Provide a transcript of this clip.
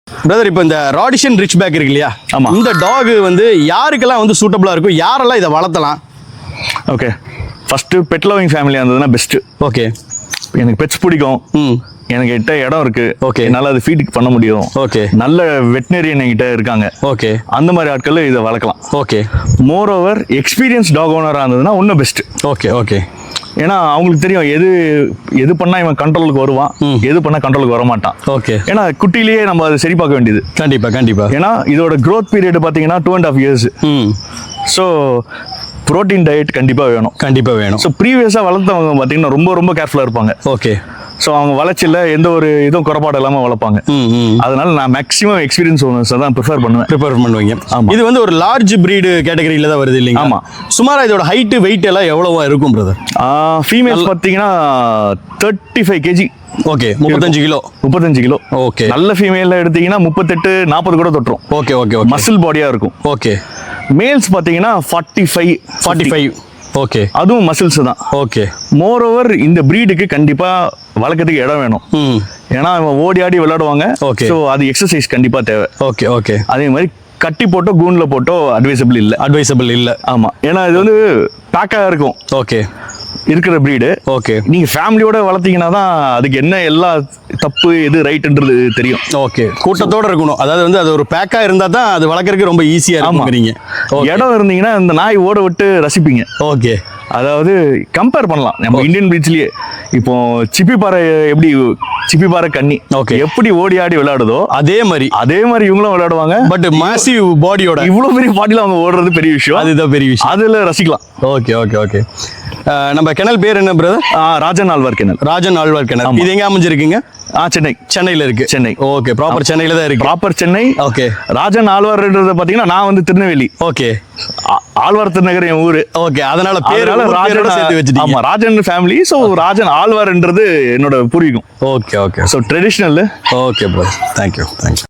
Brother, இப்போ இந்த ராடிஷன் rich back இருக்கு இல்லையா? ஆமா. இந்த டாக் வந்து யாருக்கெல்லாம் வந்து சூட்டபிளா இருக்கும், யாரெல்லாம் இதை வளர்த்தலாம்? ஓகே, ஃபர்ஸ்ட் பெட் லவிங் ஃபேமிலியா இருந்ததுன்னா பெஸ்ட். ஓகே. எனக்கு பெட்ஸ் பிடிக்கும், ம், எனக்கு கிட்ட இடம் இருக்கு, Okay. என்னால் அது ஃபீட் பண்ண முடியும், ஓகே நல்ல வெட்டினரியன் என்கிட்ட இருக்காங்க, ஓகே அந்த மாதிரி ஆட்கள் இதை வளர்க்கலாம். Okay more over experience dog ஓனராக இருந்ததுன்னா இன்னும் பெஸ்ட். ஓகே ஓகே ஏன்னா அவங்களுக்கு தெரியும் எது பண்ணா இவன் கண்ட்ரோலுக்கு வருவான், எது பண்ணா கண்ட்ரோலுக்கு வர மாட்டான். ஓகே. ஏன்னா குட்டிலேயே நம்ம அதை சரி பார்க்க வேண்டியது. கண்டிப்பா கண்டிப்பா. ஏன்னா இதோட growth பீரியட் பார்த்தீங்கன்னா 2.5 years. ம், ஸோ ப்ரோட்டீன் டயட் கண்டிப்பாக வேணும். கண்டிப்பா வேணும். ஸோ ப்ரீவியஸாக வளர்த்தவங்க பார்த்தீங்கன்னா ரொம்ப கேர்ஃபுல்லாக இருப்பாங்க. ஓகே. ஸோ அவங்க வளர்ச்சியில் எந்த ஒரு இதுவும் குறைபாடு இல்லாமல் வளர்ப்பாங்க. ம் ம் அதனால நான் மேக்ஸிமம் எக்ஸ்பீரியன்ஸ் ஓனர்ஸை தான் ப்ரிஃபர் பண்ணுவேன். ப்ரிப்பேர் பண்ணுவீங்க. ஆமா. இது வந்து ஒரு லார்ஜ் பிரீடு கேட்டகரியில தான் வருது இல்லைங்க? ஆமா. சுமாரா இதோட ஹைட் வெயிட் எல்லாம் எவ்வளவா இருக்கும் பிரதர்? ஃபீமேல்ஸ் பார்த்தீங்கன்னா 35 kg. ஓகே. 35 கிலோ. 35 கிலோ. ஓகே. நல்ல ஃபீமேலில் எடுத்தீங்கன்னா 38-40 கூட தொட்டுரும். Okay okay okay. மசில் பாடியாக இருக்கும். ஓகே. மேல்ஸ் பார்த்தீங்கன்னா 45. ஓகே அதுவும் மசில்ஸ் தான். ஓகே. மோர் ஓவர் இந்த ப்ரீடுக்கு கண்டிப்பாக வளர்க்கறதுக்கு இடம் வேணும். ம், ஏன்னா இவன் ஓடி ஆடி விளையாடுவாங்க. Okay. ஸோ அது எக்ஸசைஸ் கண்டிப்பாக தேவை. Okay okay. அதே மாதிரி கட்டி போட்டோ கூண்டில் போட்டோ அட்வைசபிள் இல்லை. அட்வைசபிள் இல்ல. ஆமாம், ஏன்னா இது வந்து பேக்காக இருக்கும் ஓகே இருக்கிற ப்ரீடு. ஓகே நீங்கள் ஃபேமிலியோட வளர்த்தீங்கன்னா தான் அதுக்கு என்ன எல்லா தப்பு எது ரைட்டுன்றது தெரியும். ஓகே. கூட்டத்தோட இருக்கணும். அதாவது வந்து அது ஒரு பேக்கா இருந்தா தான் அது வளர்க்கறதுக்கு ரொம்ப ஈஸியா இருக்குங்கிறீங்க. இடம் இருந்தீங்கன்னா இந்த நாய் ஓட விட்டு ரசிப்பீங்க. ஓகே. அதாவது கம்பேர் பண்ணலாம் நம்ம இந்தியன் பிரீட்ஸ்லயே. இப்போ சிப்பிப்பாறை எப்படி, சிப்பிப்பாறை கன்னி Okay. எப்படி ஓடி ஆடி விளையாடுதோ அதே மாதிரி இவங்களும் விளையாடுவாங்க. பட் மாசிவ் பாடியோட இவ்வளவு பெரிய பாட்டில அவங்க ஓடுறது பெரிய விஷயம். அதுதான் பெரிய விஷயம். அதுல ரசிக்கலாம். Okay okay okay. நம்ம கிணல் பேர் என்ன பிரதர்? ராஜன் ஆழ்வார் கிணல். ராஜன் ஆழ்வார் கிணல். ஆமா. இது எங்க அமைஞ்சிருக்குங்க? சென்னை. சென்னையில இருக்கு. சென்னை. ஓகே. ப்ராப்பர் சென்னையில தான் இருக்கு. ப்ராப்பர் சென்னை. ஓகே ராஜன் ஆழ்வார்ன்றத பாத்தீங்கன்னா நான் வந்து திருநெல்வேலி. ஓகே ஆழ்வார் திருநகர் என் ஊரு. ஓகே. அதனால அதனால ராஜனோட சேர்த்து வச்சிட்டீங்க. ஆமா, ராஜன் ஃபேமிலி. ஸோ ராஜன் ஆழ்வார்ன்றது என்னோட பூர்வீகம். Okay okay. So traditional. Okay bro. Thank you thank you.